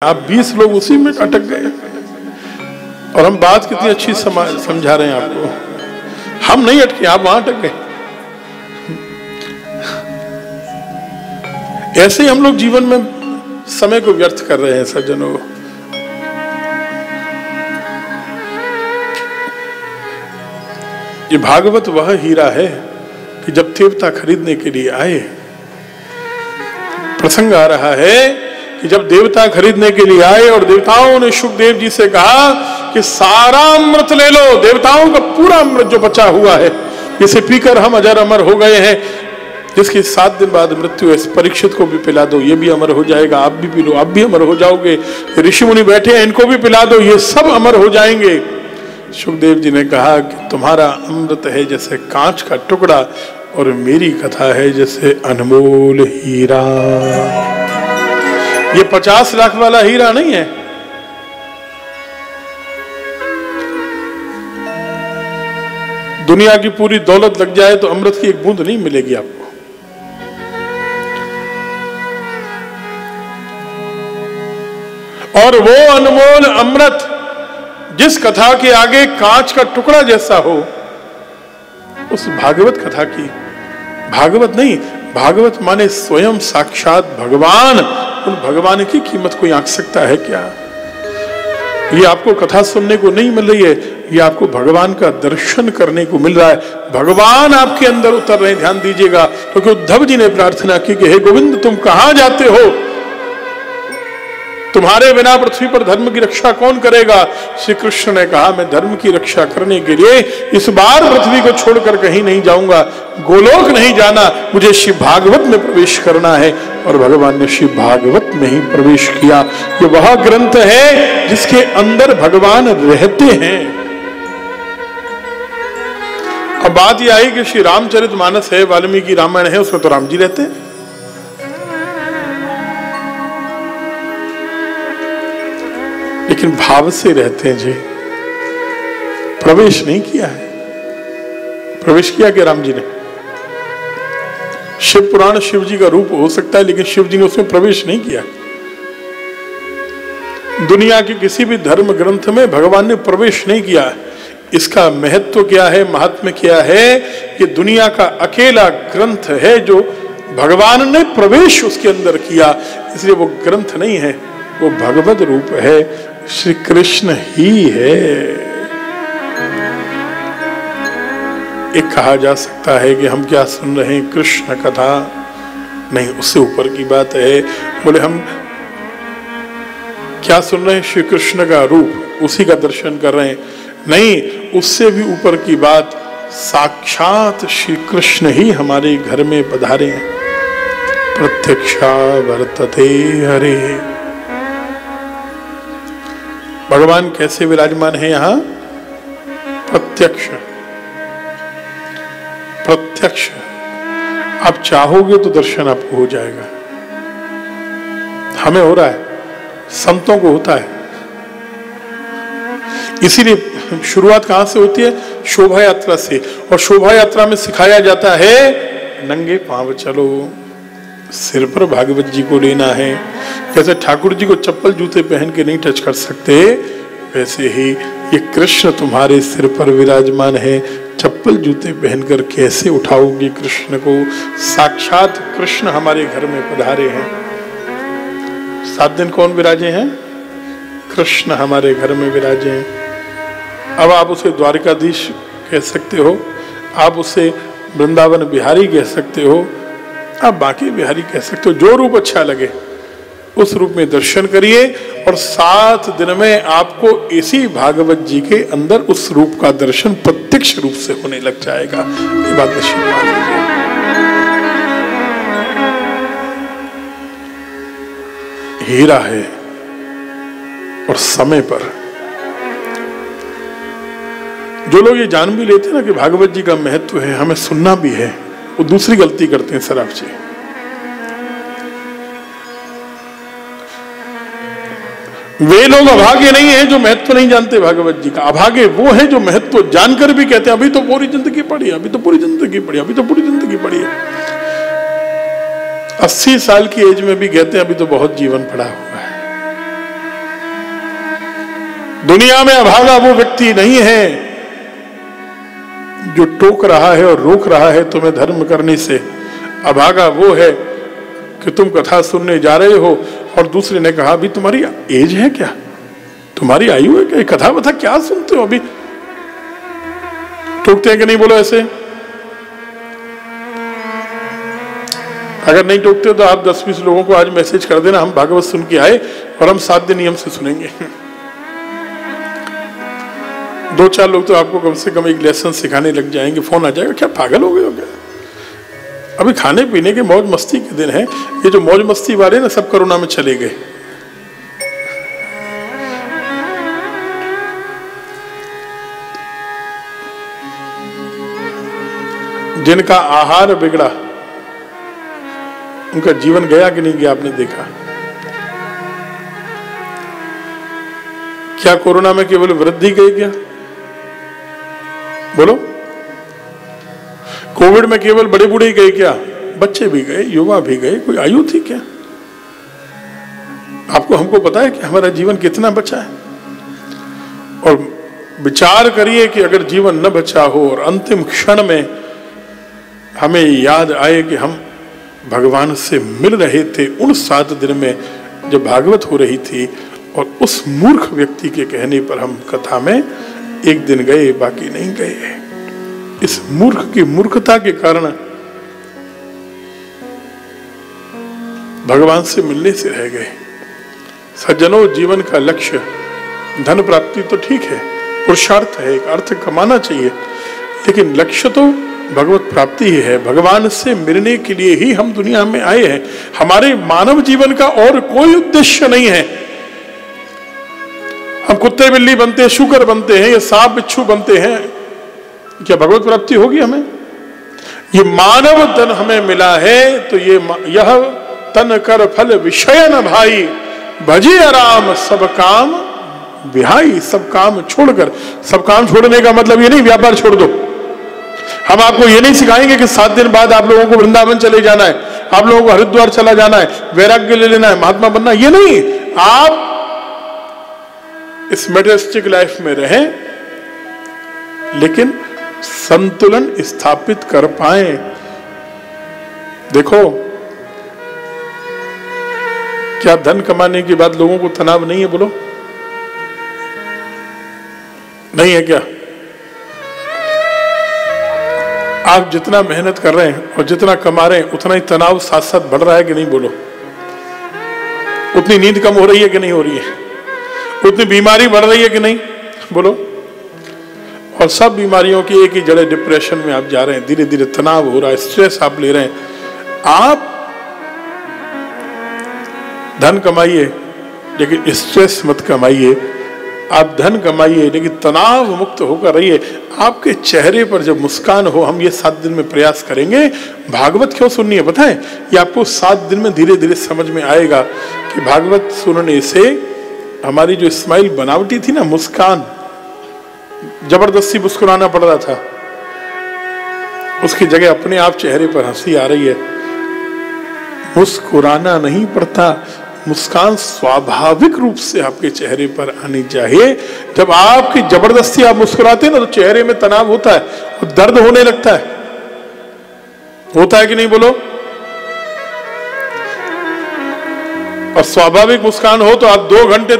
आप 20 लोग उसी में अटक गए। और हम बात कितनी अच्छी समझा रहे हैं आपको, हम नहीं अटके, आप वहां अटक गए। ऐसे ही हम लोग जीवन में समय को व्यर्थ कर रहे हैं सज्जनों। ये भागवत वह हीरा है कि जब देवता खरीदने के लिए आए, प्रसंग आ रहा है कि जब देवता खरीदने के लिए आए और देवताओं ने सुखदेव जी से कहा कि सारा अमृत ले लो, देवताओं का पूरा अमृत जो बचा हुआ है, इसे पीकर हम अजर अमर हो गए हैं, जिसकी 7 दिन बाद मृत्यु है, परीक्षित को भी पिला दो, ये भी अमर हो जाएगा, आप भी पी लो, आप भी अमर हो जाओगे, ऋषि मुनि बैठे हैं इनको भी पिला दो, ये सब अमर हो जाएंगे। सुखदेव जी ने कहा कि तुम्हारा अमृत है जैसे कांच का टुकड़ा और मेरी कथा है जैसे अनमोल हीरा। ये 50 लाख वाला हीरा नहीं है, दुनिया की पूरी दौलत लग जाए तो अमृत की एक बूंद नहीं मिलेगी आपको। और वो अनमोल अमृत जिस कथा के आगे कांच का टुकड़ा जैसा हो, उस भागवत कथा की, भागवत नहीं, भागवत माने स्वयं साक्षात भगवान, उन भगवान की कीमत कोई आंक सकता है क्या? ये आपको कथा सुनने को नहीं मिल रही है, ये आपको भगवान का दर्शन करने को मिल रहा है। भगवान आपके अंदर उतर रहे, ध्यान दीजिएगा। क्योंकि उद्धव जी ने प्रार्थना की कि हे गोविंद तुम कहां जाते हो, तुम्हारे बिना पृथ्वी पर धर्म की रक्षा कौन करेगा? श्री कृष्ण ने कहा मैं धर्म की रक्षा करने के लिए इस बार पृथ्वी को छोड़कर कहीं नहीं जाऊंगा, गोलोक नहीं जाना, मुझे श्री भागवत में प्रवेश करना है। और भगवान ने श्री भागवत में ही प्रवेश किया। ये वह ग्रंथ है जिसके अंदर भगवान रहते हैं। अब बात यह आई कि श्री रामचरितमानस है, वाल्मीकि रामायण है, उसमें तो राम जी रहते हैं, लेकिन भाव से रहते हैं जी, प्रवेश नहीं किया है। प्रवेश किया क्या राम जी ने? शिव पुराण शिव जी का रूप हो सकता है, लेकिन शिव जी ने उसमें प्रवेश नहीं किया। दुनिया के किसी भी धर्म ग्रंथ में भगवान ने प्रवेश नहीं किया। इसका महत्व क्या है, महात्म्य क्या है? ये दुनिया का अकेला ग्रंथ है जो भगवान ने प्रवेश उसके अंदर किया, इसलिए वो ग्रंथ नहीं है, वो भगवत रूप है, श्री कृष्ण ही है। एक कहा जा सकता है कि हम क्या सुन रहे हैं, कृष्ण कथा नहीं, उससे ऊपर की बात है। बोले हम क्या सुन रहे हैं, श्री कृष्ण का रूप, उसी का दर्शन कर रहे हैं, नहीं, उससे भी ऊपर की बात, साक्षात श्री कृष्ण ही हमारे घर में पधारे हैं। प्रत्यक्षा वर्तते हरे। भगवान कैसे विराजमान है यहां? प्रत्यक्ष, प्रत्यक्ष। आप चाहोगे तो दर्शन आपको हो जाएगा। हमें हो रहा है, संतों को होता है। इसीलिए शुरुआत कहां से होती है? शोभा यात्रा से। और शोभा यात्रा में सिखाया जाता है नंगे पांव चलो, सिर पर भागवत जी को लेना है। जैसे ठाकुर जी को चप्पल जूते पहन के नहीं टच कर सकते, वैसे ही ये कृष्ण तुम्हारे सिर पर विराजमान है, चप्पल जूते पहनकर कैसे उठाओगे कृष्ण को? साक्षात कृष्ण हमारे घर में पधारे हैं। 7 दिन कौन विराजे हैं? कृष्ण हमारे घर में विराजे हैं। अब आप उसे द्वारकाधीश कह सकते हो, आप उसे वृंदावन बिहारी कह सकते हो, आप बाकी बिहारी कह सकते हो, जो रूप अच्छा लगे उस रूप में दर्शन करिए। और 7 दिन में आपको इसी भागवत जी के अंदर उस रूप का दर्शन प्रत्यक्ष रूप से होने लग जाएगा। ये बात निश्चित मान लीजिए। हीरा है और समय पर जो लोग ये जान भी लेते हैं ना कि भागवत जी का महत्व है, हमें सुनना भी है, वो दूसरी गलती करते हैं सराफ जी। वे लोग अभागे नहीं है जो महत्व नहीं जानते भागवत जी का, अभागे वो है जो महत्व जानकर भी कहते हैं अभी तो पूरी जिंदगी पड़ी, अभी तो पूरी जिंदगी पड़ी, अभी तो पूरी जिंदगी पड़ी है। 80 साल की एज में भी कहते हैं अभी तो बहुत जीवन पड़ा हुआ है। दुनिया में अभागा वो व्यक्ति नहीं है जो टोक रहा है और रोक रहा है तुम्हें धर्म करने से। अभागा वो है कि तुम कथा सुनने जा रहे हो और दूसरे ने कहा अभी तुम्हारी एज है क्या, तुम्हारी आयु है क्या, कथा बता क्या सुनते हो अभी। टोकते हैं कि नहीं, बोलो ऐसे। अगर नहीं टोकते तो आप 10-20 लोगों को आज मैसेज कर देना, हम भागवत सुन के आए और हम 7 दिन नियम से सुनेंगे। 2-4 लोग तो आपको कम से कम एक लेसन सिखाने लग जाएंगे, फोन आ जाएगा क्या पागल हो गए हो क्या। अभी खाने पीने के मौज मस्ती के दिन है, ये जो मौज मस्ती वाले ना सब कोरोना में चले गए। जिनका आहार बिगड़ा उनका जीवन गया कि नहीं गया, आपने देखा। क्या कोरोना में केवल वृद्धि गई क्या, बोलो। कोविड में केवल बड़े बूढ़े ही गए क्या, बच्चे भी गए, युवा भी गए, कोई आयु थी क्या। आपको हमको पता है कि हमारा जीवन कितना बचा है। और विचार करिए कि अगर जीवन न बचा हो और अंतिम क्षण में हमें याद आए कि हम भगवान से मिल रहे थे उन 7 दिन में जब भागवत हो रही थी, और उस मूर्ख व्यक्ति के कहने पर हम कथा में एक दिन गए बाकी नहीं गए। इस मूर्ख की मूर्खता के कारण भगवान से मिलने से रह गए। सज्जनों, जीवन का लक्ष्य धन प्राप्ति तो ठीक है, पुरुषार्थ है, एक अर्थ कमाना चाहिए, लेकिन लक्ष्य तो भगवत प्राप्ति ही है। भगवान से मिलने के लिए ही हम दुनिया में आए हैं। हमारे मानव जीवन का और कोई उद्देश्य नहीं है। हम कुत्ते बिल्ली बनते हैं, शुकर बनते हैं, या सांप बिच्छू बनते हैं, क्या भगवत प्राप्ति होगी हमें? ये मानव तन हमें मिला है तो यह तन कर फल विषय न भाई, भजे आराम सब काम विहाई। सब काम छोड़कर, सब काम छोड़ने का मतलब ये नहीं व्यापार छोड़ दो। हम आपको ये नहीं सिखाएंगे कि 7 दिन बाद आप लोगों को वृंदावन चले जाना है, आप लोगों को हरिद्वार चला जाना है, वैराग्य ले लेना है, महात्मा बनना, ये नहीं। आप इस मेटेरियलिस्टिक लाइफ में रहें, लेकिन संतुलन स्थापित कर पाए। देखो, क्या धन कमाने के बाद लोगों को तनाव नहीं है, बोलो? नहीं है क्या? आप जितना मेहनत कर रहे हैं और जितना कमा रहे हैं उतना ही तनाव साथ साथ बढ़ रहा है कि नहीं, बोलो? उतनी नींद कम हो रही है कि नहीं हो रही है? उतनी बीमारी बढ़ रही है कि नहीं, बोलो? और सब बीमारियों की एक ही जड़, डिप्रेशन में आप जा रहे हैं, धीरे धीरे तनाव हो रहा है, स्ट्रेस आप ले रहे हैं। आप धन कमाइए लेकिन स्ट्रेस मत कमाइए। आप धन कमाइए लेकिन तनाव मुक्त होकर रहिए। आपके चेहरे पर जब मुस्कान हो, हम ये 7 दिन में प्रयास करेंगे। भागवत क्यों सुननी है पता है? ये आपको 7 दिन में धीरे धीरे समझ में आएगा कि भागवत सुनने से हमारी जो स्माइल बनावटी थी ना, मुस्कान, जबरदस्ती मुस्कुराना पड़ रहा था, उसकी जगह अपने आप चेहरे पर हंसी आ रही है। मुस्कुराना नहीं पड़ता, मुस्कान स्वाभाविक रूप से आपके चेहरे पर आनी चाहिए। जब आपकी जबरदस्ती आप मुस्कुराते हैं ना, तो चेहरे में तनाव होता है और दर्द होने लगता है। होता है कि नहीं, बोलो? और स्वाभाविक मुस्कान हो तो आप 2 घंटे